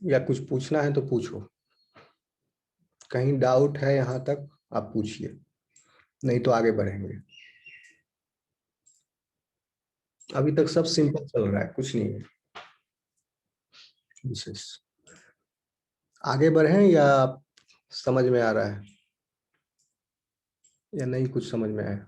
या कुछ पूछना है तो पूछो, कहीं डाउट है यहाँ तक आप पूछिए, नहीं तो आगे बढ़ेंगे। अभी तक सब सिंपल चल रहा है, कुछ नहीं है विशेष। आगे बढ़ें या समझ में आ रहा है या नहीं कुछ समझ में आया?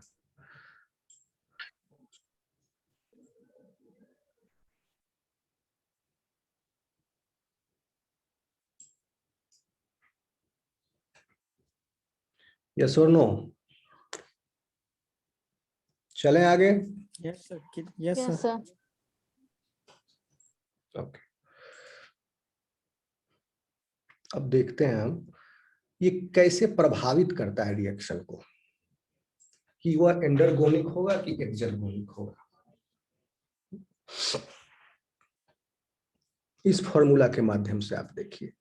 यस और नो? चलें आगे? Yes sir, yes sir. Okay, अब देखते हैं हम ये कैसे प्रभावित करता है रिएक्शन को, कि वह एंडरगोनिक होगा कि एक्सर्गोनिक होगा। इस फॉर्मूला के माध्यम से आप देखिए,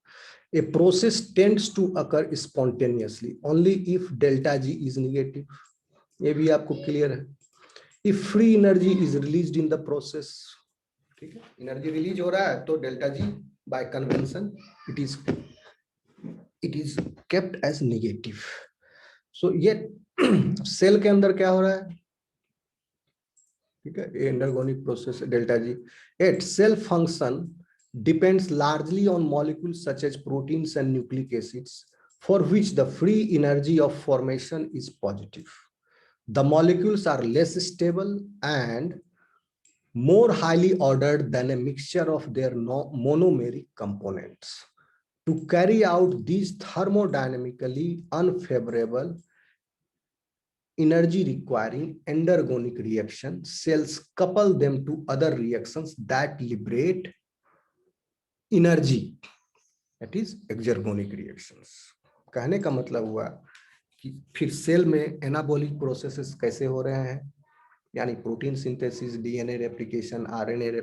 a process tends to occur spontaneously only if delta G is negative. ये भी आपको क्लियर है। If free energy is released in the process, ठीक है, एनर्जी रिलीज हो रहा है तो delta G by convention it is kept as negative. So ये सेल के अंदर क्या हो रहा है, ठीक है, endergonic process delta G at cell function depends largely on molecules such as proteins and nucleic acids for which the free energy of formation is positive. The molecules are less stable and more highly ordered than a mixture of their monomeric components. To carry out these thermodynamically unfavorable energy requiring endergonic reaction, cells couple them to other reactions that liberate energy, that is exergonic reactions. कहने का मतलब हुआ कि फिर cell में anabolic processes कैसे हो रहे हैं, यानी protein synthesis, DNA replication, RNA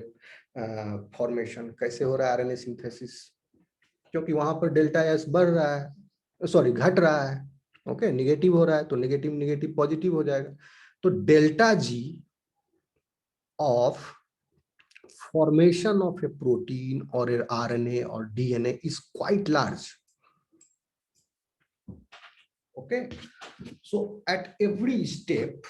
formation कैसे हो रहा है, आरएनए सिंथेसिस, क्योंकि वहां पर डेल्टा एस बढ़ रहा है, सॉरी घट रहा है, ओके, निगेटिव हो रहा है तो निगेटिव निगेटिव पॉजिटिव हो जाएगा। तो delta G of formation of a protein or an RNA or DNA is quite large. Okay, so at every step,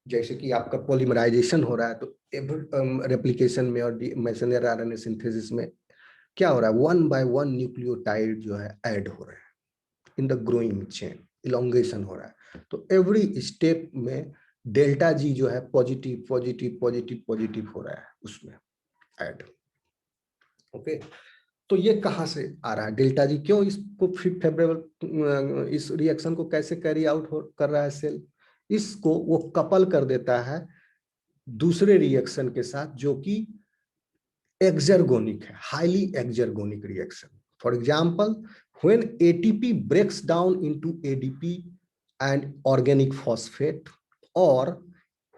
जैसे कि आपका पॉलीमराइजेशन हो रहा है तो रेप्लिकेशन में और मैसेंजर आरएनए सिंथेसिस में क्या हो रहा है, वन बाय वन न्यूक्लियोटाइड जो है ऐड हो रहे हैं in the growing chain, elongation हो रहा है। तो एवरी स्टेप में डेल्टा जी जो है पॉजिटिव पॉजिटिव पॉजिटिव पॉजिटिव हो रहा है उसमें ऐड। ओके, तो ये कहां से आ रहा है डेल्टा जी, क्यों इसको फेवरेबल, इस रिएक्शन को कैसे कैरी आउट कर रहा है सेल, इसको वो कपल कर देता है दूसरे रिएक्शन के साथ जो कि एक्सर्गोनिक है, highly exergonic reaction. For example, when ATP breaks down into ADP and organic phosphate, और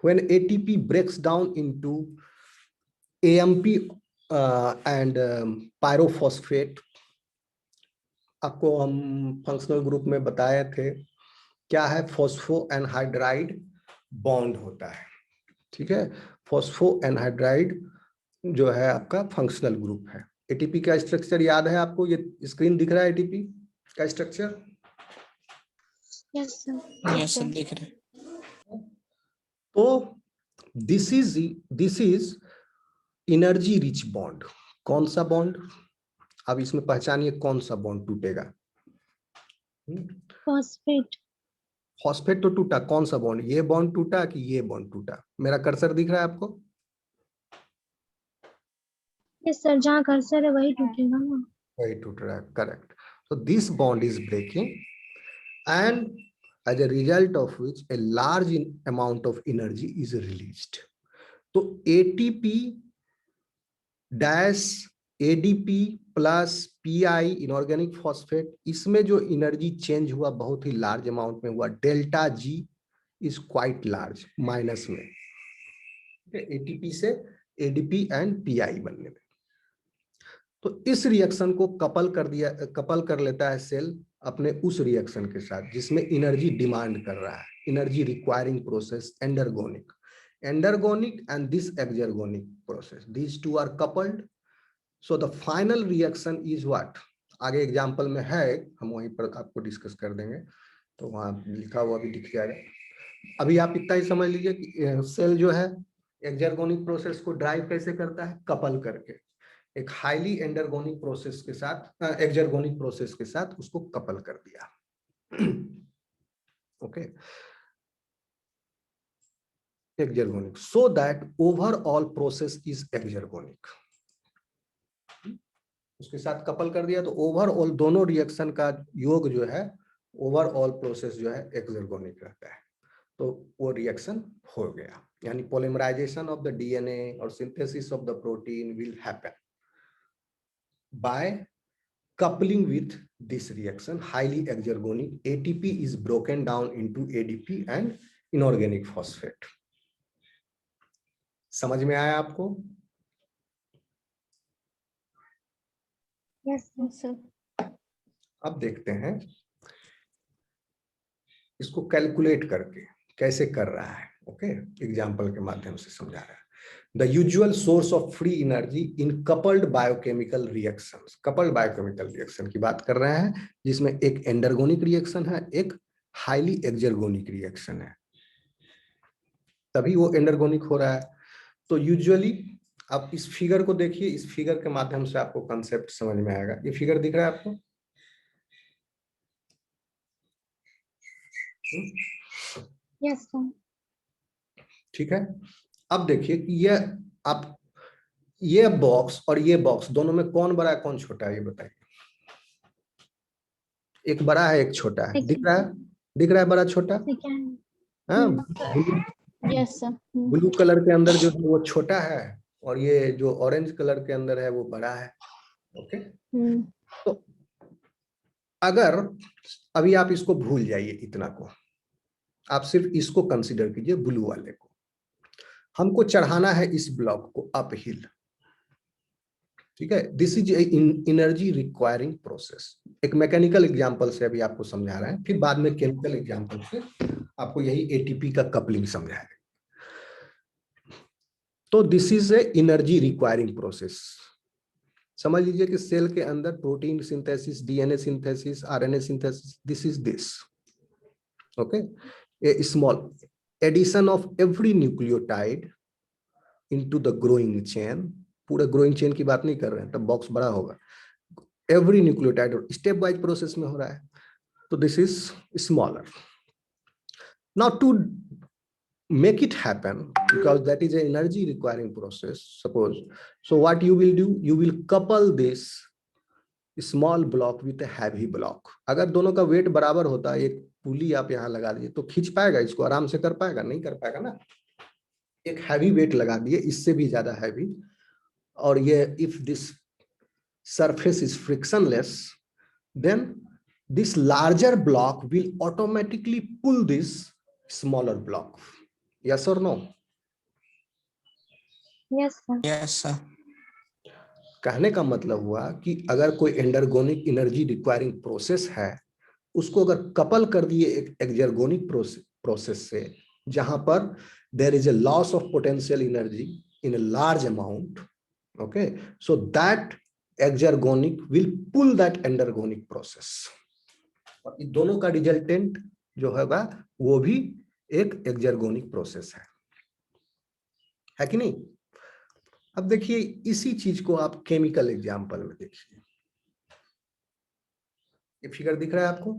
when ATP breaks down into AMP and pyrophosphate. आपको हम फंक्शनल ग्रुप में बताए थे क्या है, फॉस्फो एनहाइड्राइड बॉन्ड होता है, ठीक है। फॉस्फो एनहाइड्राइड जो है आपका फंक्शनल ग्रुप है। एटीपी का स्ट्रक्चर याद है आपको, ये स्क्रीन दिख रहा है एटीपी का स्ट्रक्चर? यस सर, दिख रहा है। तो this is energy rich bond. कौन सा बॉन्ड, अब इसमें पहचानिए कौन सा बॉन्ड टूटेगा। फॉस्फेट। फॉस्फेट तो टूटा, कौन सा बॉन्ड, ये बॉन्ड टूटा कि ये बॉन्ड टूटा? मेरा कर्सर दिख रहा है आपको? यस सर, जहाँ कर्सर है वही टूटेगा ना। वही टूट रहा है, correct. So this bond is breaking and as a result of which a large amount of energy is released. तो ATP dash ADP plus PI inorganic phosphate, इसमें जो एनर्जी चेंज हुआ बहुत ही लार्ज अमाउंट में हुआ, delta G is quite large, minus में, ATP से ADP and PI बनने में। तो इस रिएक्शन को कपल कर लेता है सेल अपने उस रिएक्शन के साथ जिसमें एनर्जी डिमांड कर रहा है, energy requiring process endergonic and this exergonic process, these two are coupled so the final reaction is what, आगे एग्जाम्पल में है, हम वहीं पर आपको डिस्कस कर देंगे, तो वहां लिखा हुआ भी दिख जाएगा। अभी आप इतना ही समझ लीजिए कि सेल जो है एक्सर्गोनिक प्रोसेस को ड्राइव कैसे करता है, कपल करके, एक हाईली एंडरगोनिक प्रोसेस के साथ, एक्सर्गोनिक प्रोसेस के साथ उसको कपल कर दिया। Okay, exergonic, so that overall process is exergonic, उसके साथ कपल कर दिया तो ओवरऑल दोनों रिएक्शन का योग जो है, ओवरऑल प्रोसेस जो है एक्सर्गोनिक रहता है, तो वो रिएक्शन हो गया। यानी पॉलीमराइजेशन ऑफ द डीएनए और synthesis of the protein will happen by coupling with this reaction, highly exergonic, ATP is broken down into ADP and inorganic phosphate. समझ में आया आपको? Yes sir. अब देखते हैं इसको कैलकुलेट करके कैसे कर रहा है। ओके, एग्जाम्पल के माध्यम से समझा रहा है। The usual source of free energy in coupled biochemical reactions, coupled biochemical reaction की बात कर रहे हैं, जिसमें एक एंडरगोनिक रिएक्शन है, एक हाईली एक्सर्गोनिक रिएक्शन है, तभी वो एंडरगोनिक हो रहा है। तो यूजुअली आप इस फिगर को देखिए, इस फिगर के माध्यम से आपको कंसेप्ट समझ में आएगा। ये फिगर दिख रहा है आपको? Yes sir. ठीक है, अब देखिए कि ये आप, ये बॉक्स और ये बॉक्स दोनों में कौन बड़ा है कौन छोटा है, ये बताइए। एक बड़ा है एक छोटा है, दिख रहा है? दिख रहा है बड़ा छोटा? Yes sir. ब्लू कलर के अंदर जो है वो छोटा है और ये जो ऑरेंज कलर के अंदर है वो बड़ा है। ओके, तो अगर अभी आप इसको भूल जाइए, इतना को आप सिर्फ इसको कंसीडर कीजिए, ब्लू वाले को। हमको चढ़ाना है इस ब्लॉक को अप हिल, ठीक है। This is energy requiring process. एक मैकेनिकल एग्जांपल से अभी आपको समझा रहे हैं, फिर बाद में केमिकल एग्जांपल से आपको यही एटीपी का कपलिंग समझाएंगे। तो this is a energy requiring process. समझ लीजिए कि सेल के अंदर protein synthesis, DNA synthesis, RNA synthesis, this is this. Okay, a small addition of every nucleotide into the growing chain, पूरे ग्रोइंग चेन की बात नहीं कर रहे हैं, तब बॉक्स बड़ा होगा। Every nucleotide stepwise process में हो रहा है, तो this is smaller. Now to make it happen, because that is an energy requiring process, suppose, so what you will do, you will couple this small block with a heavy block। अगर दोनों का wait बराबर होता है, एक पुली आप यहाँ लगा दिए तो खींच पाएगा इसको, आराम से कर पाएगा? नहीं कर पाएगा ना। एक हैवी वेट लगा दिए, इससे भी ज्यादा हैवी, और ये if this surface is frictionless, then this larger block will automatically pull this smaller block। Yes or no? Yes sir। Yes sir। कहने का मतलब हुआ कि अगर कोई एंडरगोनिक एनर्जी रिक्वायरिंग प्रोसेस है, उसको अगर कपल कर दिए एक एक्सर्गोनिक प्रोसेस से, जहां पर there is a loss of potential energy in a large amount, okay, so that exergonic will pull that endergonic process, और इन दोनों का रिजल्टेंट जो होगा वो भी एक एक्सर्गोनिक प्रोसेस है कि नहीं? अब देखिए इसी चीज को आप केमिकल एग्जांपल में देखिए। ये फिगर दिख रहा है आपको?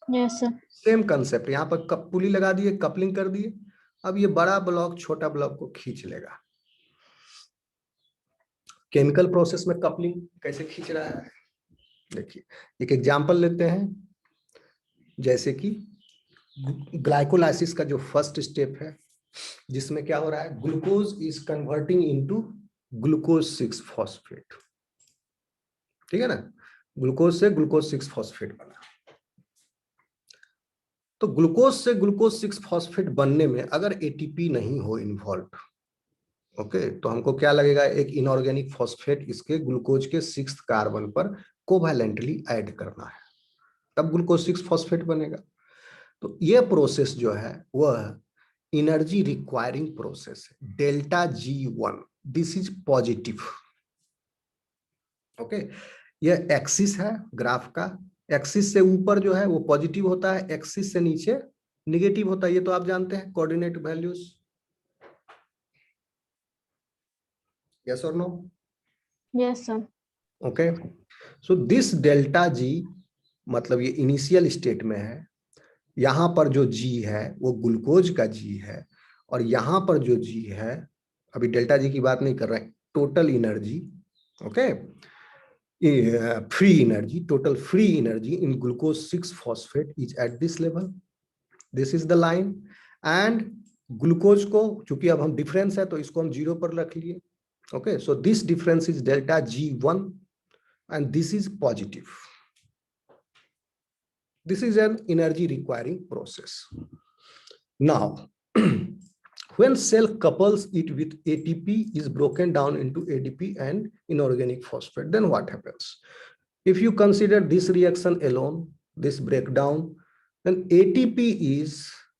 Yes sir. सेम कंसेप्ट, यहाँ पर पुली लगा दिए, कपलिंग कर दिए। अब ये बड़ा ब्लॉक छोटा ब्लॉक को खींच लेगा। केमिकल प्रोसेस में कपलिंग कैसे खींच रहा है, देखिए एक एग्जांपल लेते हैं। जैसे कि ग्लाइकोलाइसिस का जो फर्स्ट स्टेप है, जिसमें क्या हो रहा है, glucose is converting into glucose 6 phosphate, ठीक है ना। ग्लूकोज से ग्लूकोज 6 फॉस्फेट बना, तो ग्लूकोज से ग्लूकोज 6 फॉस्फेट बनने में अगर एटीपी नहीं हो इन्वॉल्व, ओके, तो हमको क्या लगेगा, एक इनऑर्गेनिक फॉस्फेट इसके ग्लूकोज के 6th कार्बन पर कोवैलेंटली ऐड करना है, तब ग्लूकोज 6 फॉस्फेट बनेगा। तो ये प्रोसेस जो है वह एनर्जी रिक्वायरिंग प्रोसेस है, delta G1। This is positive. Okay, यह एक्सिस है ग्राफ का, एक्सिस से ऊपर जो है वो पॉजिटिव होता है, एक्सिस से नीचे निगेटिव होता है, ये तो आप जानते हैं कोऑर्डिनेट वैल्यूज। यस और no? Yes, sir. Okay, so this delta G मतलब ये इनिशियल स्टेट में है, यहां पर जो जी है वो ग्लूकोज का जी है, और यहां पर जो जी है, अभी डेल्टा जी की बात नहीं कर रहे हैं, total energy, okay, free energy, total free energy in glucose 6-phosphate is at this level. This is the line. And glucose को चूंकि अब हम डिफरेंस है तो इसको हम 0 पर रख लिए। Okay, so this difference is delta G1 and this is positive. This is an energy requiring process. Now, when cell couples it with ATP is broken down into ADP and inorganic phosphate, then what happens? If you consider this reaction alone, this breakdown, then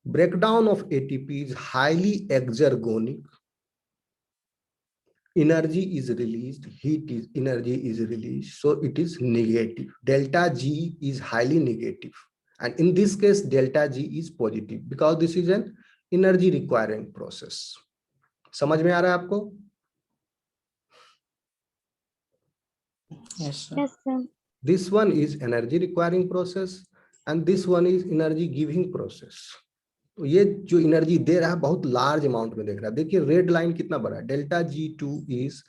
breakdown of ATP is highly exergonic. Energy is released, energy is released, so it is negative. Delta G is highly negative. And in this case, delta G is positive because this is an energy requiring process. समझ में आ रहा है आपको? Yes, sir. Yes, sir. This one is energy requiring process and this one is energy giving process. तो ये जो energy दे रहा है बहुत लार्ज अमाउंट में देख रहा है। देखिए रेड लाइन कितना बड़ा है, delta G2 is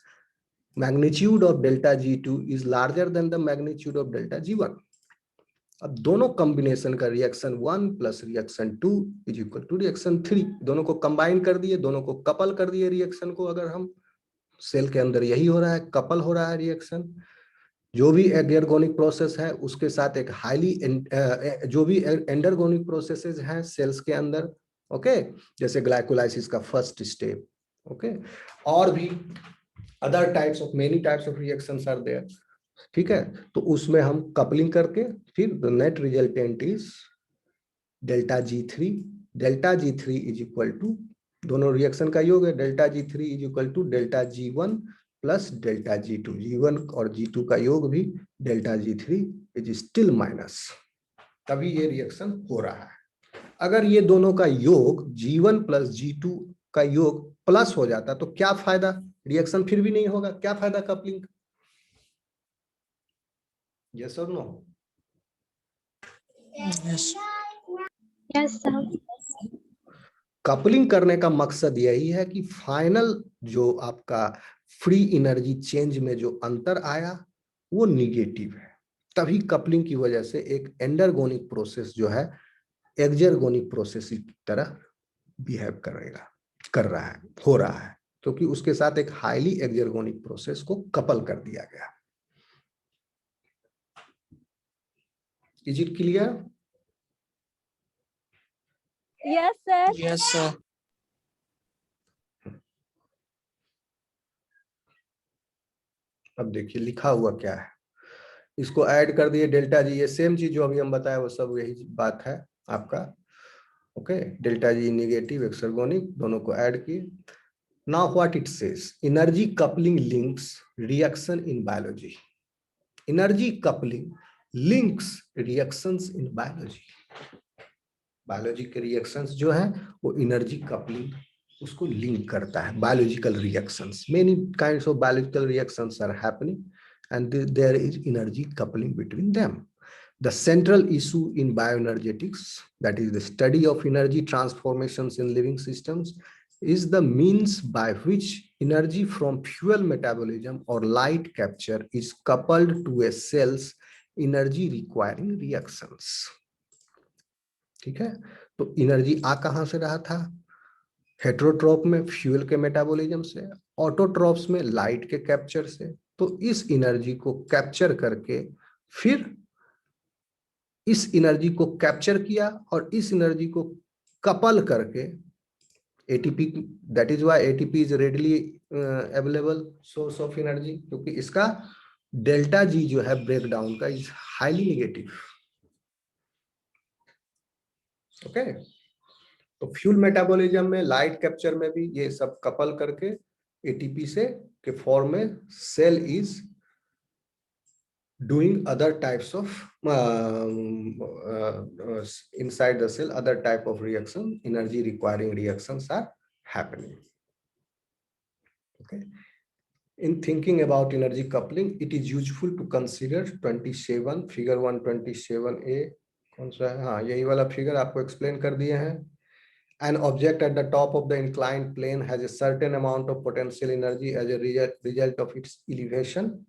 magnitude of delta G2 is larger than the magnitude of delta G1। अब दोनों कॉम्बिनेशन का reaction 1 plus reaction 2 is equal to reaction 3, दोनों को कंबाइन कर दिए, दोनों को कपल कर दिए रिएक्शन को। अगर हम सेल के अंदर यही हो रहा है, कपल हो रहा है रिएक्शन, जो भी एर्गोनिक प्रोसेस है उसके साथ एक हाईली जो भी एंडरगोनिक प्रोसेसेस हैं सेल्स के अंदर, ओके, जैसे ग्लाइकोलाइसिस का फर्स्ट स्टेप, ओके, और भी other types of many types of reactions are there, ठीक है। तो उसमें हम कपलिंग करके फिर the net resultant is delta G3। Delta G3 is equal to, दोनों रिएक्शन का योग है, delta G3 is equal to delta G1 plus delta G2, G1 और G2 का योग भी delta G3 is still minus, तभी ये रिएक्शन हो रहा है। अगर ये दोनों का योग G1 प्लस G2 का योग प्लस हो जाता तो क्या फायदा, रिएक्शन फिर भी नहीं होगा, क्या फायदा कपलिंग? यस और no? Yes. Yes, sir. Coupling करने का मकसद यही है कि फाइनल जो आपका फ्री एनर्जी चेंज में जो अंतर आया वो निगेटिव है, तभी कपलिंग की वजह से एक एंडरगोनिक प्रोसेस जो है एक्सर्गोनिक प्रोसेस की तरह बिहेव कर रहा है, हो रहा है, क्योंकि उसके साथ एक हाईली एक्सर्गोनिक प्रोसेस को कपल कर दिया गया। Is it clear? Yes, sir. Yes, sir. अब देखिए लिखा हुआ क्या है, इसको ऐड कर दिए डेल्टा जी, ये सेम चीज जो अभी हम बताए वो सब यही बात है आपका, okay. Delta G negative exergonic दोनों को ऐड किए। Now what it says, energy coupling links reaction in biology. Energy coupling links reactions in biology. Biology के रिएक्शंस जो है वो एनर्जी कपलिंग उसको लिंक करता है। Biological reactions, many kinds of biological reactions are happening and there is energy coupling between them. The central issue in bioenergetics, that is the study of energy transformations in living systems, is the means by which energy from fuel metabolism or light capture is coupled to a cell's energy requiring reactions. ठीक है, तो energy आ कहां से रहा था, heterotroph में fuel के metabolism से, ऑटोट्रॉप्स में लाइट के कैप्चर से। तो इस एनर्जी को कैप्चर करके फिर इस एनर्जी को कैप्चर किया और इस एनर्जी को कपल करके ATP, that is why ATP is readily available source of energy, क्योंकि इसका डेल्टा जी जो है ब्रेकडाउन का इज हाईली नेगेटिव, ओके। तो फ्यूल मेटाबॉलिज्म में लाइट कैप्चर में भी ये सब कपल करके एटीपी से के फॉर्म में cell is doing other types of inside the cell, other type of reaction, energy requiring reactions are happening. Okay. In thinking about energy coupling, it is useful to consider 27 figure 127a. कौन सा है? हाँ, यही वाला figure आपको explain कर दिए हैं. An object at the top of the inclined plane has a certain amount of potential energy as a result of its elevation.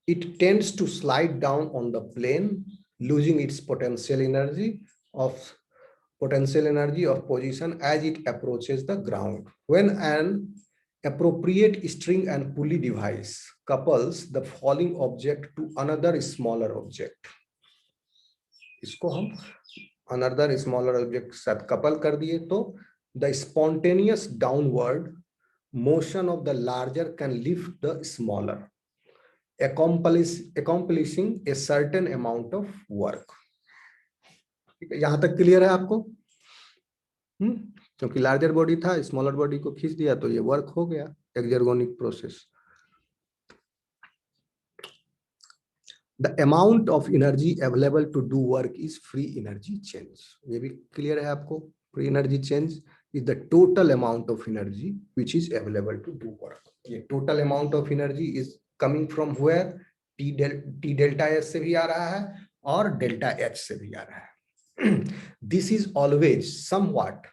It tends to slide down on the plane, losing its potential energy of position as it approaches the ground. When an appropriate string and pulley device couples the falling object to another smaller object, इसको हम another smaller object के साथ couple कर दिए तो the spontaneous downward motion of the larger can lift the smaller, accomplishing a certain amount of work. ठीक है, यहां तक क्लियर है आपको? क्योंकि लार्जर बॉडी था, स्मॉलर बॉडी को खींच दिया तो ये वर्क हो गया, एक्सर्गोनिक process. The amount of energy available to do work is free energy change. ये भी क्लियर है आपको? Free energy change is the total amount of energy which is available to do work. ये total amount of energy is coming from where? T delta S से भी आ रहा है और delta H से भी आ रहा है. This is always somewhat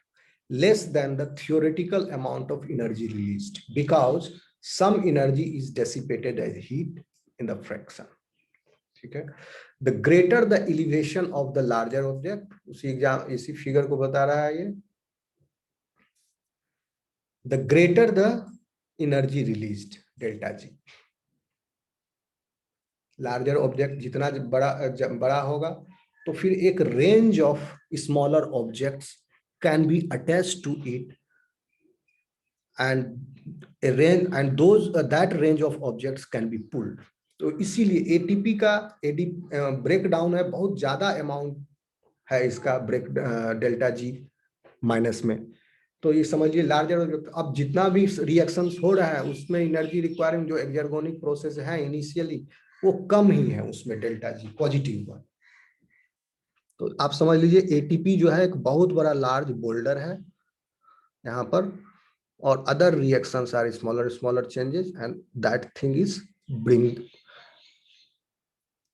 less than the theoretical amount of energy released because some energy is dissipated as heat in the fraction. ठीक है. The greater the elevation of the larger object, इसी figure को बता रहा है ये. The greater the energy released, delta G. Larger object जितना बड़ा होगा तो फिर एक range of smaller objects can be attached to it and a range and those that range of objects can be pulled. तो इसीलिए एटीपी का break down है, बहुत ज्यादा अमाउंट है इसका ब्रेक डेल्टा जी माइनस में. तो ये समझिए लार्जर, अब जितना भी रिएक्शंस हो रहा है उसमें एनर्जी रिक्वायरिंग जो एक्सर्गोनिक प्रोसेस है इनिशियली वो कम ही है उसमें डेल्टा जी पॉजिटिव हुआ. तो आप समझ लीजिए एटीपी जो है एक बहुत बड़ा लार्ज बोल्डर है यहाँ पर, और other reactions are smaller changes and that thing is bring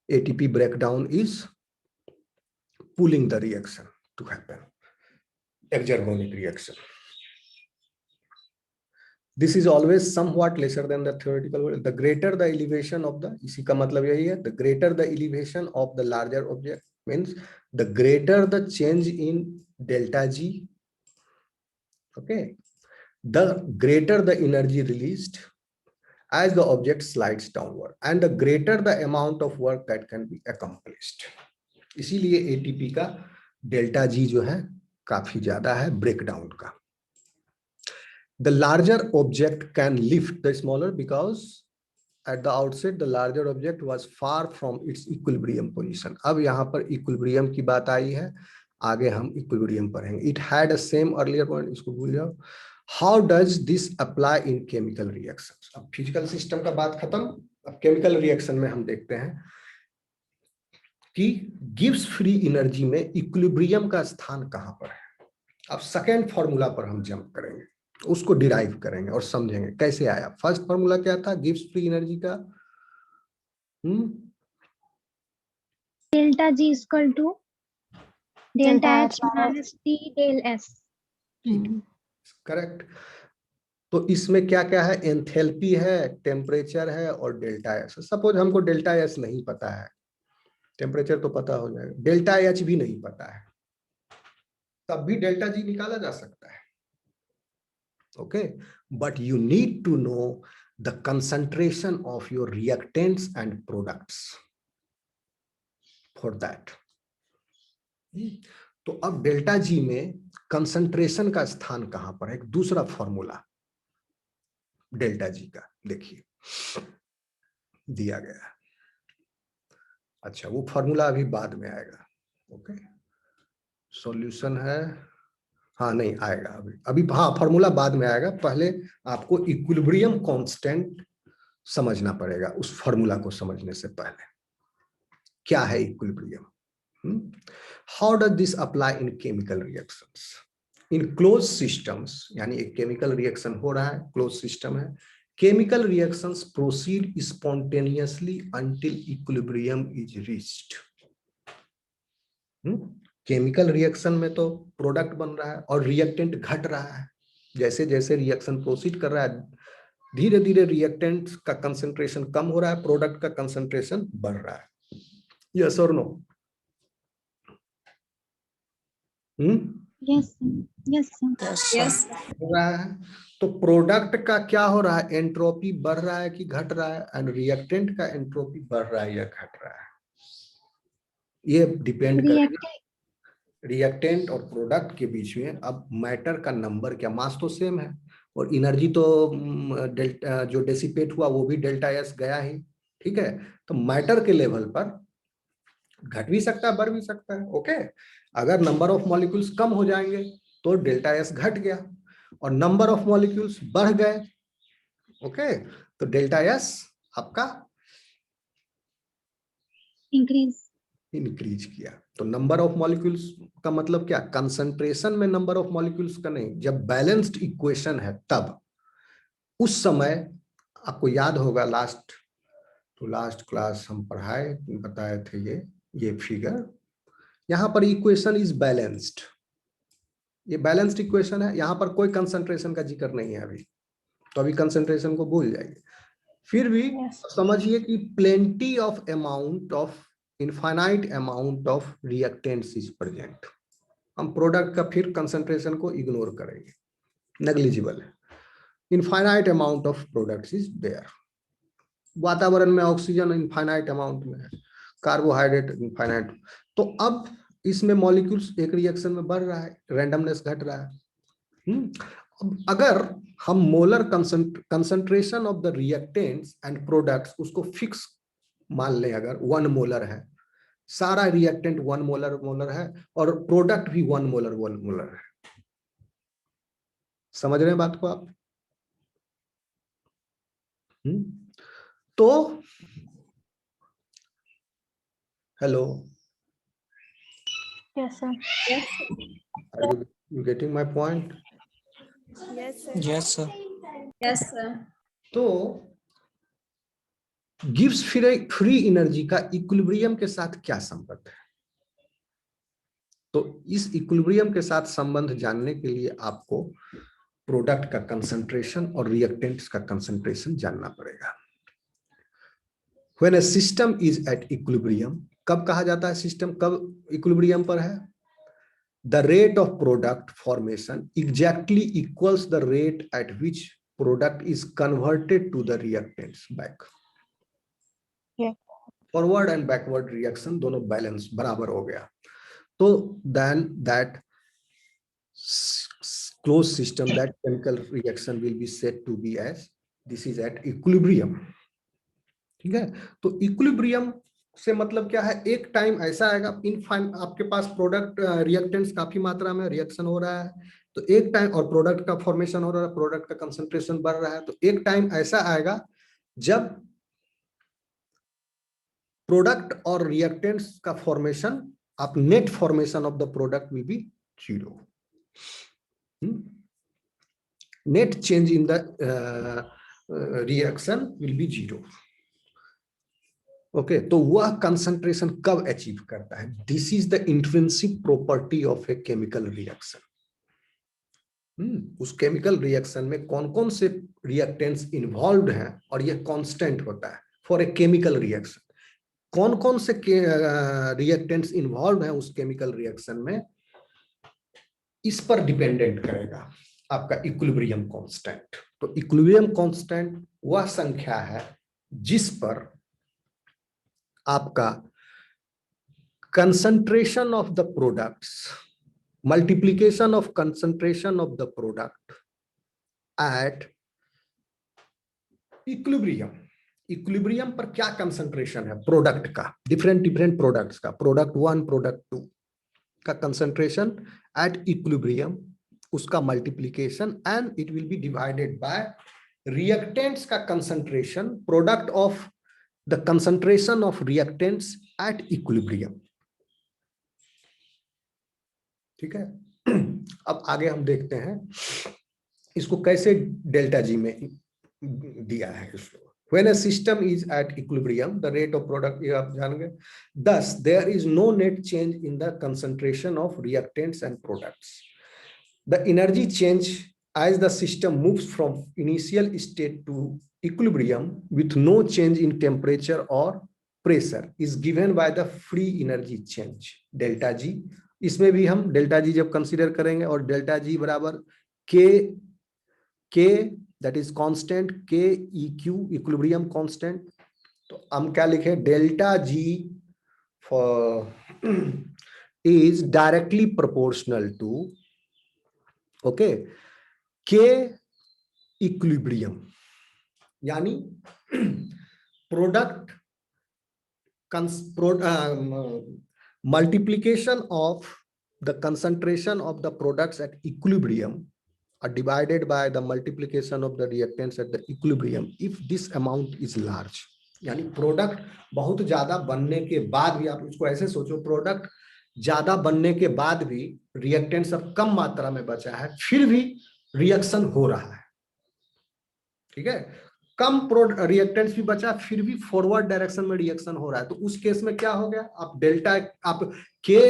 ATP breakdown is pulling the reaction to happen, exergonic reaction. This is always somewhat lesser than the theoretical. The greater the elevation of the, इसी का मतलब यही है, the greater the elevation of the larger object means the greater the change in delta G. Okay, the greater the energy released as the object slides downward and the greater the amount of work that can be accomplished. इसीलिए ATP का delta G जो है काफी ज्यादा है breakdown का. The larger object can lift the smaller because at the outset the larger object was far from its equilibrium position. अब यहाँ पर equilibrium की बात आई है, आगे हम equilibrium पढ़ेंगे. It had a same earlier point, इसको भूल जाओ. How does this apply in chemical reactions? अब फिजिकल सिस्टम का बात खत्म, अब केमिकल रिएक्शन में हम देखते हैं कि गिब्स फ्री एनर्जी में इक्विलिब्रियम का स्थान कहां पर है. अब सेकेंड फॉर्मूला पर हम जंप करेंगे, उसको डिराइव करेंगे और समझेंगे कैसे आया. फर्स्ट फॉर्मूला क्या था गिब्स फ्री एनर्जी का? Delta G is equal to delta H minus T del S. Correct. तो इसमें क्या क्या है? एंथैल्पी है, टेम्परेचर है और डेल्टा एस. सपोज हमको डेल्टा एस नहीं पता है, टेम्परेचर तो पता हो जाएगा, डेल्टा एच भी नहीं पता है, तब भी डेल्टा जी निकाला जा सकता है. Okay, but you need to know the concentration of your reactants and products for that. तो अब डेल्टा जी में कंसंट्रेशन का स्थान कहां पर है? एक दूसरा फॉर्मूला डेल्टा जी का देखिए दिया गया है. अच्छा, वो फॉर्मूला अभी बाद में आएगा. ओके, सॉल्यूशन है, हाँ नहीं आएगा अभी, अभी हाँ फॉर्मूला बाद में आएगा, पहले आपको इक्विलिब्रियम कांस्टेंट समझना पड़ेगा उस फॉर्मूला को समझने से पहले। क्या है equilibrium? How does this apply in chemical reactions? In close systems, यानी एक केमिकल रिएक्शन हो रहा है, क्लोज सिस्टम है, chemical reactions proceed spontaneously until equilibrium is reached. Chemical reaction में तो प्रोडक्ट बन रहा है और रिएक्टेंट घट रहा है। जैसे जैसे रिएक्शन प्रोसीड कर रहा है, धीरे धीरे रिएक्टेंट का कंसंट्रेशन कम हो रहा है, प्रोडक्ट का कंसंट्रेशन बढ़ रहा है। यस और no? Yes, sir. Yes, sir. Yes. हो रहा है। तो प्रोडक्ट का क्या हो रहा है? एंट्रोपी बढ़ रहा है कि घट रहा है? एंड रिएक्टेंट का एंट्रोपी बढ़ रहा है या घट रहा है? ये डिपेंड करेगा Reactant. रिएक्टेंट और प्रोडक्ट के बीच में। अब मैटर का नंबर क्या, मास तो सेम है और एनर्जी तो डेल्टा जो डेसिपेट हुआ वो भी डेल्टा एस गया ही, ठीक है। तो मैटर के लेवल पर घट भी सकता है, बढ़ भी सकता है। ओके, अगर नंबर ऑफ मॉलिक्यूल्स कम हो जाएंगे तो डेल्टा एस घट गया, और नंबर ऑफ मॉलिक्यूल्स बढ़ गए, ओके, तो डेल्टा एस आपका Increase. इंक्रीज किया। तो नंबर ऑफ मॉलिक्यूल्स का मतलब क्या? कंसंट्रेशन में नंबर ऑफ मॉलिक्यूल्स का नहीं, जब बैलेंस्ड इक्वेशन है तब उस समय आपको याद होगा लास्ट क्लास हम पढ़ाए, बताए थे ये फिगर। यहां पर इक्वेशन इज बैलेंस्ड, ये बैलेंस्ड इक्वेशन है, यहां पर कोई कंसंट्रेशन का जिक्र नहीं है अभी, तो अभी कंसंट्रेशन को भूल जाइए। फिर भी समझिए कि plenty of amount of infinite amount of reactants is present. हम प्रोडक्ट का फिर कंसंट्रेशन को इग्नोर करेंगे, नेग्लिजिबल है। Infinite amount of products is there. वातावरण में ऑक्सीजन इनफाइनाइट अमाउंट में है, कार्बोहाइड्रेट इनफाइनाइट। तो अब इसमें मॉलिक्यूल्स एक रिएक्शन में बढ़ रहा है, रैंडमनेस घट रहा है। अब अगर हम molar concentration of the reactants and products उसको फिक्स मान लें, अगर 1 मोलर है, सारा रिएक्टेंट 1 मोलर है और प्रोडक्ट भी 1 मोलर है। समझ रहे हैं बात को आप? तो hello, Yes, sir. are you getting my point? Yes, sir. Yes, sir. Yes, sir. तो गिब्स फ्री एनर्जी का इक्विलिब्रियम के साथ क्या संबंध है? तो इस इक्विलिब्रियम के साथ संबंध जानने के लिए आपको प्रोडक्ट का कंसंट्रेशन और रिएक्टेंट्स का कंसंट्रेशन जानना पड़ेगा। When a system is at equilibrium, कब कहा जाता है सिस्टम कब इक्विलिब्रियम पर है? The rate of product formation exactly equals the rate at which product is converted to the reactants back. Yeah. Forward and backward reaction दोनों balance बराबर हो गया, तो then that closed system, that chemical reaction will be said to be as this is at equilibrium. ठीक है, तो equilibrium से मतलब क्या है? एक टाइम ऐसा आएगा, आपके पास प्रोडक्ट रिएक्टेंट्स काफी मात्रा में रिएक्शन हो रहा है, तो एक टाइम, और प्रोडक्ट का फॉर्मेशन हो रहा है, प्रोडक्ट का कंसंट्रेशन बढ़ रहा है, तो एक टाइम ऐसा आएगा जब प्रोडक्ट और रिएक्टेंट्स का फॉर्मेशन, आप net formation of the product will be 0, net change in the reaction will be 0। Okay, तो वह कंसंट्रेशन कब अचीव करता है? This is the intrinsic property of a chemical reaction. उस केमिकल रिएक्शन में कौन कौन से रिएक्टेंट्स इन्वॉल्व्ड हैं, और यह कांस्टेंट होता है फॉर ए केमिकल रिएक्शन। कौन कौन से रिएक्टेंट्स इन्वॉल्व हैं उस केमिकल रिएक्शन में, इस पर डिपेंडेंट करेगा आपका इक्विलिब्रियम कांस्टेंट। तो इक्विलिब्रियम कांस्टेंट वह संख्या है जिस पर आपका concentration of the products, multiplication of concentration of the product at equilibrium. Equilibrium पर क्या कंसंट्रेशन है प्रोडक्ट का, डिफरेंट प्रोडक्ट्स का, प्रोडक्ट 1 प्रोडक्ट 2 का कंसंट्रेशन एट इक्विलिब्रियम उसका multiplication and it will be divided by reactants का concentration, product of the concentration of reactants at equilibrium. ठीक है, अब आगे हम देखते हैं इसको कैसे डेल्टा जी में दिया है इसको। When a system is at equilibrium, the rate of product, ये आप जानेंगे, thus there is no net change in the concentration of reactants and products. The energy change as the system moves from initial state to equilibrium with no change in temperature or pressure is given by the free energy change, delta G. इसमें भी हम delta G जब consider करेंगे और delta G बराबर के that is constant, K EQ equilibrium constant, तो हम क्या लिखे, delta G for is directly proportional to okay K equilibrium, यानी product multiplication of the concentration of the products at equilibrium are divided by the multiplication of the reactants at the equilibrium if this amount is large. यानी product बहुत ज्यादा बनने के बाद भी, आप इसको ऐसे सोचो, प्रोडक्ट ज्यादा बनने के बाद भी रिएक्टेंट सब कम मात्रा में बचा है, फिर भी रिएक्शन हो रहा है। ठीक है, कम रिएक्टेंट्स भी बचा, फिर भी फॉरवर्ड डायरेक्शन में रिएक्शन हो रहा है, तो उस केस में क्या हो गया, आप डेल्टा, आप के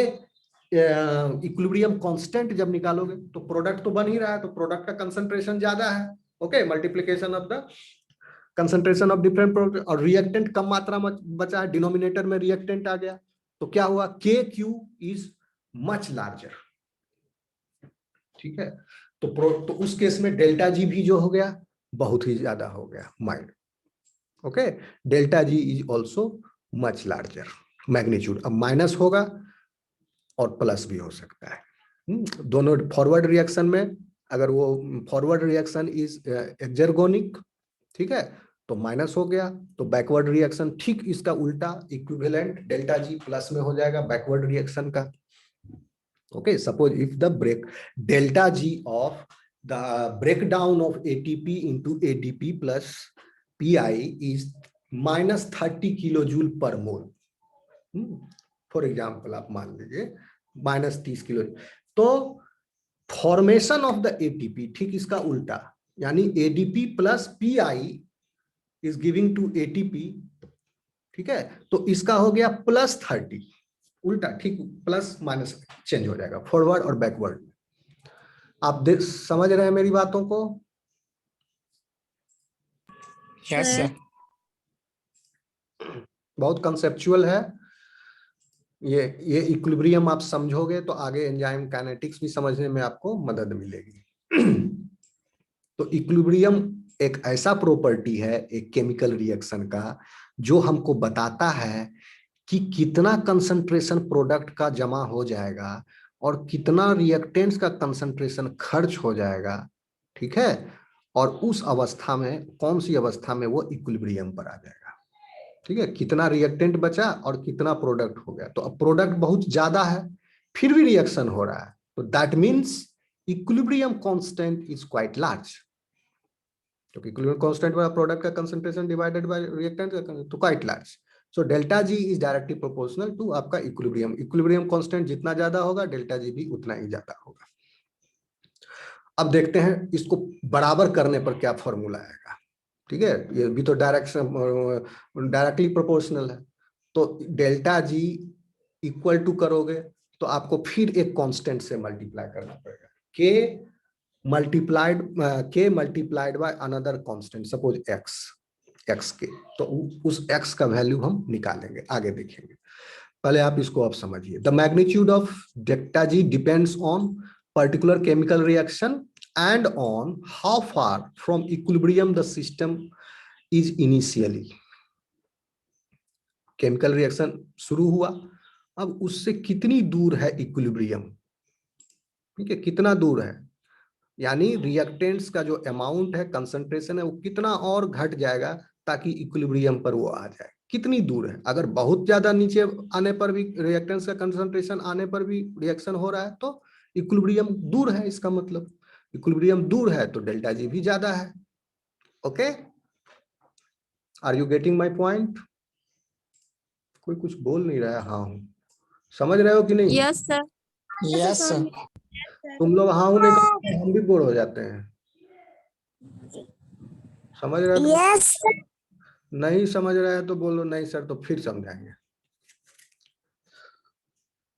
इक्विलिब्रियम कांस्टेंट जब निकालोगे तो प्रोडक्ट तो बन ही रहा है, तो प्रोडक्ट का कंसंट्रेशन ज्यादा है। Okay, multiplication of the concentration of different product, और रिएक्टेंट कम मात्रा में बचा है, डिनोमिनेटर में रिएक्टेंट आ गया, तो क्या हुआ, के क्यू इज मच लार्जर। ठीक है, तो उस केस में डेल्टा जी भी जो हो गया बहुत ही ज्यादा हो गया, mild. Okay, delta G is also much larger magnitude. अब माइनस होगा और प्लस भी हो सकता है। दोनों फॉरवर्ड रिएक्शन में, अगर वो फॉरवर्ड रिएक्शन इज एक्सर्गोनिक, ठीक है, तो माइनस हो गया, तो बैकवर्ड रिएक्शन ठीक इसका उल्टा इक्विवेलेंट डेल्टा जी प्लस में हो जाएगा बैकवर्ड रिएक्शन का। Okay, suppose if the break delta G of the breakdown of ATP into ADP plus PI is -30 kilojoule per mole. For example आप मान लीजिए -30 किलो, तो फॉर्मेशन ऑफ द एटीपी ठीक इसका उल्टा, यानी ADP plus PI is giving to ATP. ठीक है, तो इसका हो गया +30, उल्टा, ठीक, प्लस माइनस चेंज हो जाएगा फॉरवर्ड और बैकवर्ड। आप समझ रहे हैं मेरी बातों को? Yes sir. बहुत कंसेप्चुअल है ये इक्विलिब्रियम। आप समझोगे तो आगे एंजाइम काइनेटिक्स भी समझने में आपको मदद मिलेगी। तो इक्विलिब्रियम एक ऐसा प्रॉपर्टी है एक केमिकल रिएक्शन का जो हमको बताता है कि कितना कंसंट्रेशन प्रोडक्ट का जमा हो जाएगा और कितना रिएक्टेंट्स का कंसंट्रेशन खर्च हो जाएगा। ठीक है, और उस अवस्था में, कौन सी अवस्था में, वो इक्विलिब्रियम पर आ जाएगा। ठीक है, कितना रिएक्टेंट बचा और कितना प्रोडक्ट हो गया, तो अब प्रोडक्ट बहुत ज्यादा है फिर भी रिएक्शन हो रहा है, तो that means equilibrium constant is quite large. तो इक्विलिब्रियम कांस्टेंट वाला प्रोडक्ट का कंसंट्रेशन डिवाइडेड बाय रिएक्टेंट का, तो quite large. So delta G is directly proportional to आपका इक्विलिब्रियम। इक्विलिब्रियम कांस्टेंट जितना ज्यादा होगा डेल्टा जी भी उतना ही ज्यादा होगा। अब देखते हैं इसको बराबर करने पर क्या फॉर्मूला आएगा। ठीक है, ये भी तो डायरेक्टली प्रोपोर्शनल है, तो डेल्टा जी इक्वल टू करोगे तो आपको फिर एक कांस्टेंट से मल्टीप्लाई करना पड़ेगा, के multiplied by another constant, suppose x के, तो उस एक्स का वैल्यू हम निकालेंगे, आगे देखेंगे। पहले आप इसको अब समझिए। The magnitude of delta G depends on particular chemical reaction and on how far from equilibrium the system is initially. Chemical reaction शुरू हुआ, अब उससे कितनी दूर है इक्विलिब्रियम। ठीक है, कितना दूर है, यानी रिएक्टेंट्स का जो अमाउंट है, कंसंट्रेशन है, वो कितना और घट जाएगा ताकि इक्विलिब्रियम पर वो आ जाए, कितनी दूर है। अगर बहुत ज्यादा नीचे आने पर भी, रिएक्टेंट्स का कंसंट्रेशन आने पर भी रिएक्शन हो रहा है, तो इक्विलिब्रियम दूर है, इसका मतलब इक्विलिब्रियम दूर है तो डेल्टा जी भी ज्यादा है। Okay, are you getting my point? कोई कुछ बोल नहीं रहा है। हाँ हूं, समझ रहे हो कि नहीं? Yes, sir. Yes, sir. तुम लोग हाँ हूं नहीं करते, हम भी बोर हो जाते हैं। समझ रहे हो? Yes, sir. नहीं समझ रहे हैं तो बोलो नहीं सर, तो फिर समझाएंगे।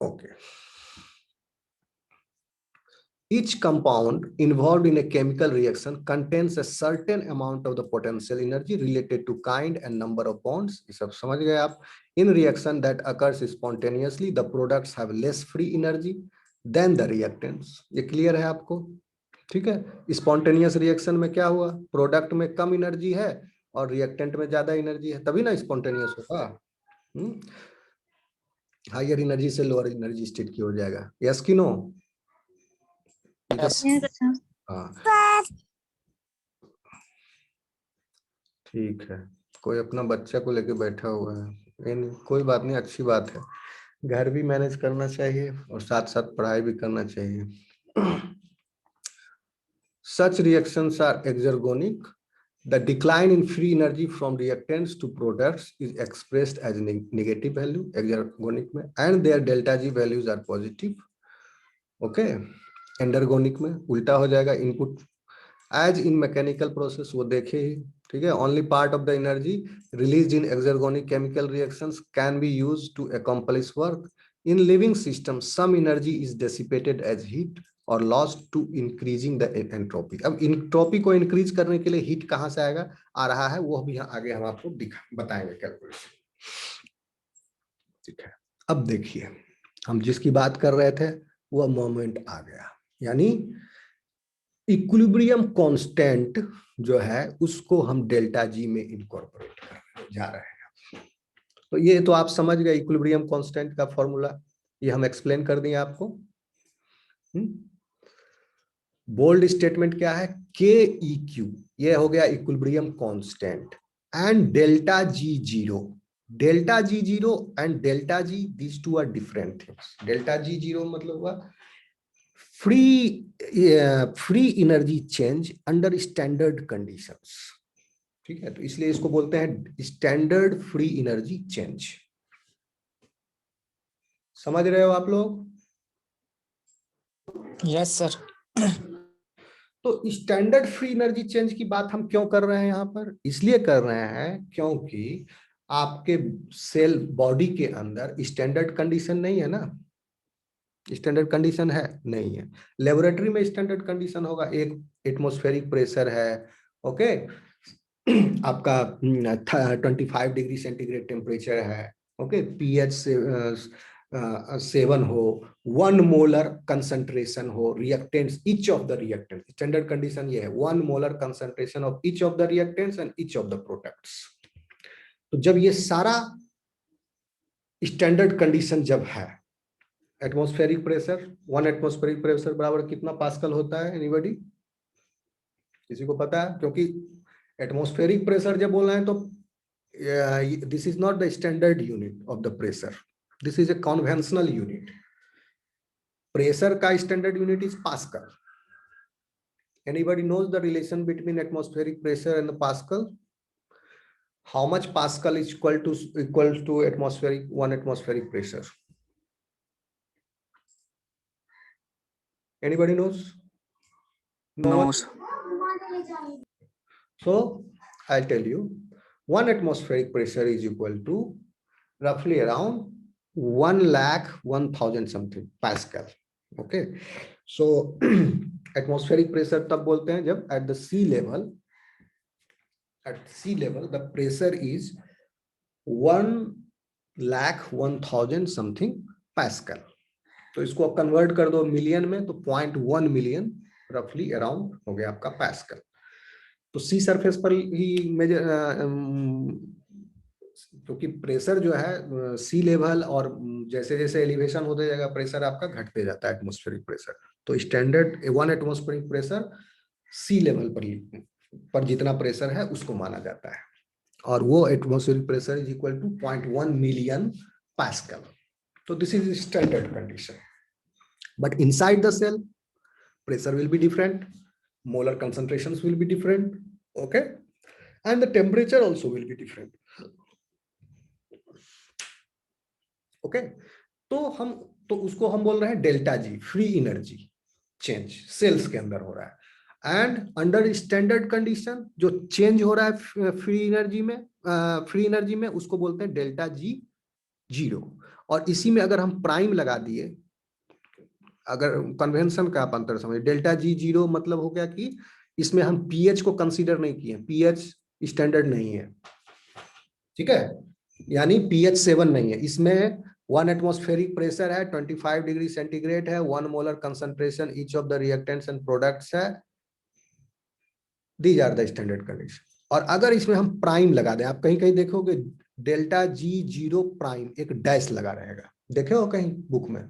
Okay, each compound involved in a chemical reaction contains a certain amount of the potential energy related to kind and number of bonds. ये सब समझ गए आप? In reaction that occurs spontaneously, the products have less free energy than the reactants. ये clear है आपको? ठीक है, स्पॉन्टेनियस रिएक्शन में क्या हुआ, प्रोडक्ट में कम एनर्जी है और रिएक्टेंट में ज्यादा एनर्जी है, तभी ना स्पॉन्टेनियस होगा। हायर एनर्जी से लोअर एनर्जी स्टेट की हो जाएगा। यस कि नो? Yes. Yes, sir. हाँ ठीक है, कोई अपना बच्चा को लेके बैठा हुआ है। नहीं, कोई बात नहीं, अच्छी बात है। घर भी मैनेज करना चाहिए और साथ साथ पढ़ाई भी करना चाहिए। Such reactions are exergonic. The decline in free energy from reactants to products is expressed as negative value exergonic में, and their delta G values are positive. Okay, endergonic में उल्टा हो जाएगा input. As in mechanical process वो देखे ही, ठीक है। Only part of the energy release in exergonic chemical reactions can be used to accomplish work in living system. Some energy is dissipated as heat और lost to increasing the entropy. अब entropy को increase करने के लिए heat कहां से आएगा, आ रहा है, वो भी आगे हम आपको बताएंगे कैलकुलेशन। ठीक है, अब देखिए हम जिसकी बात कर रहे थे वह मोमेंट आ गया, यानी इक्विलिब्रियम कांस्टेंट जो है उसको हम डेल्टा जी में इनकॉर्पोरेट करने जा रहे हैं। तो ये तो आप समझ गए इक्विलिब्रियम कांस्टेंट का फॉर्मूला, ये हम एक्सप्लेन कर दिए आपको। बोल्ड स्टेटमेंट क्या है, के ई क्यू, ये हो गया equilibrium constant, and delta G zero. Delta G zero and delta G, these two are different things. Delta G zero मतलब हुआ free energy change under standard conditions. ठीक है, तो इसलिए इसको बोलते हैं स्टैंडर्ड फ्री एनर्जी चेंज। समझ रहे हो आप लोग? Yes, sir. तो स्टैंडर्ड फ्री एनर्जी चेंज की बात हम क्यों कर रहे हैं यहाँ पर? इसलिए कर रहे हैं क्योंकि आपके सेल बॉडी के अंदर स्टैंडर्ड कंडीशन नहीं है ना। स्टैंडर्ड कंडीशन है नहीं है, लेबोरेटरी में स्टैंडर्ड कंडीशन होगा। एक एटमॉस्फेरिक प्रेशर है, ओके, आपका 25 डिग्री सेंटीग्रेड टेम्परेचर है, ओके, पीएच से 7 हो, 1 मोलर कंसंट्रेशन हो reactants, each of the reactants. Standard condition ये है 1 molar concentration of each of the reactants and each of the products. तो जब ये सारा स्टैंडर्ड कंडीशन जब है, एटमॉस्फेरिक प्रेशर, 1 एटमॉस्फेरिक प्रेशर बराबर कितना पास्कल होता है? एनीबॉडी, किसी को पता है? क्योंकि एटमॉस्फेरिक प्रेशर जब बोल रहे हैं तो this is not the standard unit of the pressure, this is a conventional unit. Pressure का standard unit is pascal. Anybody knows the relation between atmospheric pressure and pascal? How much pascal is equal to atmospheric 1 atmospheric pressure? Anybody knows? No. So I'll tell you, 1 atmospheric pressure is equal to roughly around 1,01,000 something Pascal. Okay, so atmospheric pressure तब बोलते हैं जब at the sea level, the pressure is 1,01,000 something Pascal. तो इसको आप convert कर दो million में तो 0.1 मिलियन रफली अराउंड हो गया आपका पास्कल। तो सी सरफेस पर ही मेजर, क्योंकि प्रेशर जो है सी लेवल और जैसे जैसे एलिवेशन होते जाएगा प्रेशर आपका घटते जाता है एटमॉस्फेरिक प्रेशर। तो स्टैंडर्ड 1 एटमॉस्फेरिक प्रेशर सी लेवल पर जितना प्रेशर है उसको माना जाता है, और वो atmospheric pressure is equal to 0.1 million pascal. तो this is standard condition. but inside the cell pressure will be different, molar concentrations will be different, okay, and the temperature also will be different, okay. तो उसको हम बोल रहे हैं delta G, free energy change cells के अंदर हो रहा है। एंड अंडर स्टैंडर्ड कंडीशन जो चेंज हो रहा है फ्री एनर्जी में उसको बोलते हैं डेल्टा जी जीरो। और इसी में अगर हम प्राइम लगा दिए, अगर कन्वेंशन का आप अंतर समझे, डेल्टा जी जीरो मतलब हो गया कि इसमें हम पीएच को कंसीडर नहीं किए, पीएच स्टैंडर्ड नहीं है, ठीक है, यानी पीएच 7 नहीं है इसमें। 1 एटमॉस्फेरिक प्रेशर है, 25 डिग्री सेंटीग्रेड है, 1 molar concentration each of the reactants and products है, these are the standard condition. और अगर इसमें हम प्राइम लगा दें, आप कहीं कहीं देखोगे डेल्टा जी जीरो प्राइम एक डैश लगा रहेगा, देखे हो कहीं बुक में?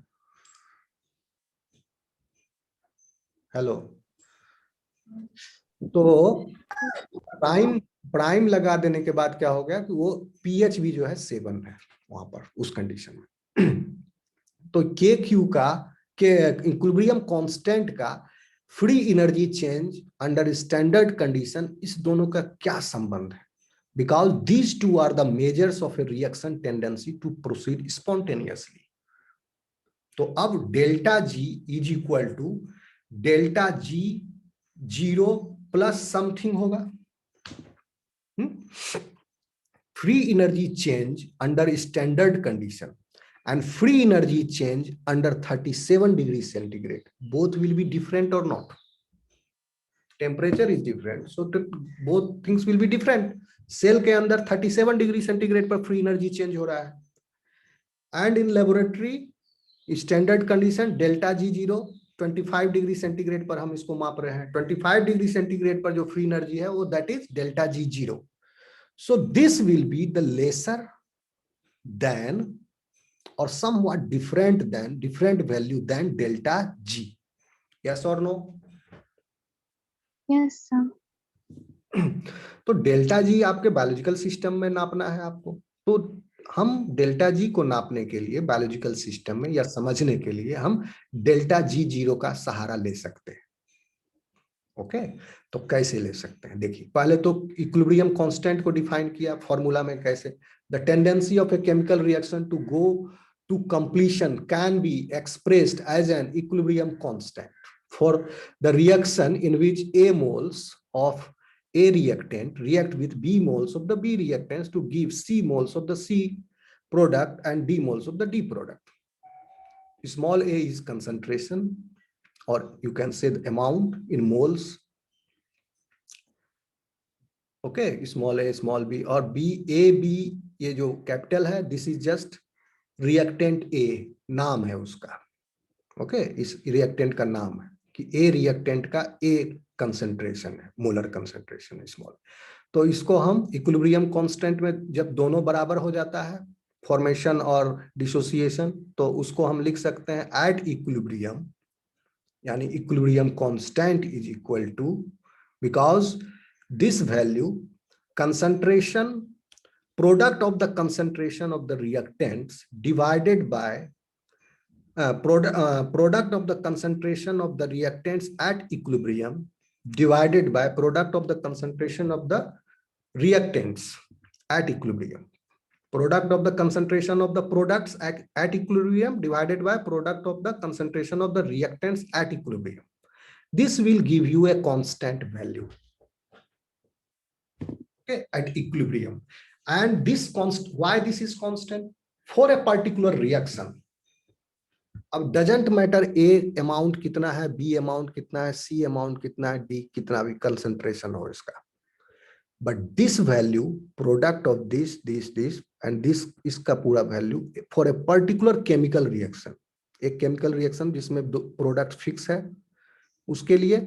हेलो, तो प्राइम लगा देने के बाद क्या हो गया कि वो पीएच भी जो है 7 है वहां पर उस कंडीशन में। तो के क्यू का, के इक्विलिब्रियम कांस्टेंट का free energy change under standard condition, इस दोनों का क्या संबंध है? Because these two are the measures of a reaction tendency to proceed spontaneously. तो अब delta G is equal to delta G zero plus something होगा, free energy change under standard condition and free energy change under 37 degrees centigrade, both will be different or not? Temperature is different, so both things will be different. Cell के अंदर 37 degree centigrade पर free energy change हो रहा है, and in laboratory standard condition delta G zero 25 degree centigrade पर हम इसको माप रहे हैं। 25 डिग्री सेंटीग्रेड पर जो फ्री एनर्जी है वो that is delta G zero. So this will be the lesser than or somewhat different value than delta G. Yes or no? Yes, sir. तो डेल्टा जी आपके बायोलॉजिकल सिस्टम में नापना है आपको, तो हम डेल्टा जी को नापने के लिए बायोलॉजिकल सिस्टम में या समझने के लिए हम डेल्टा जी जीरो का सहारा ले सकते हैं, ओके। तो कैसे ले सकते हैं, देखिए पहले तो इक्विलिब्रियम कांस्टेंट को डिफाइन किया फॉर्मूला में, कैसे the tendency of a chemical reaction to go to completion can be expressed as an equilibrium constant for the reaction in which a moles of A reactant react with B moles of the B reactants to give C moles of the C product and D moles of the D product. Small a is concentration, or you can say the amount in moles, okay, small a small b, और b a b ये जो capital है, this is just reactant A, नाम है उसका, okay, इस reactant का नाम है कि A रिएक्टेंट का A कंसंट्रेशन है, मोलर कंसंट्रेशन है स्मॉल। तो इसको हम इक्विलिब्रियम कांस्टेंट में जब दोनों बराबर हो जाता है, फॉर्मेशन और डिसोसिएशन, तो उसको हम लिख सकते हैं एट इक्विलिब्रियम, यानी equilibrium constant is equal to, because this value concentration product of the concentration of the reactants divided by product of the concentration of the reactants at equilibrium divided by product of the concentration of the reactants at equilibrium, product of the concentration of the products at equilibrium divided by product of the concentration of the reactants at equilibrium. This will give you a constant value, okay, at equilibrium. And this why this is constant? For a particular reaction, अब doesn't matter A amount कितना है, B amount कितना है, सी amount कितना है, D कितना भी concentration हो इसका, but this value product of this and this, इसका पूरा value for a particular chemical reaction, एक केमिकल रिएक्शन जिसमें दो प्रोडक्ट फिक्स है, उसके लिए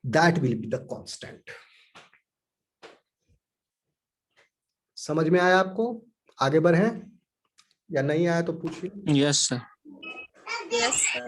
that will be the constant. समझ में आया आपको? आगे बढ़े या नहीं आया तो पूछिए। Yes, sir. Yes, sir.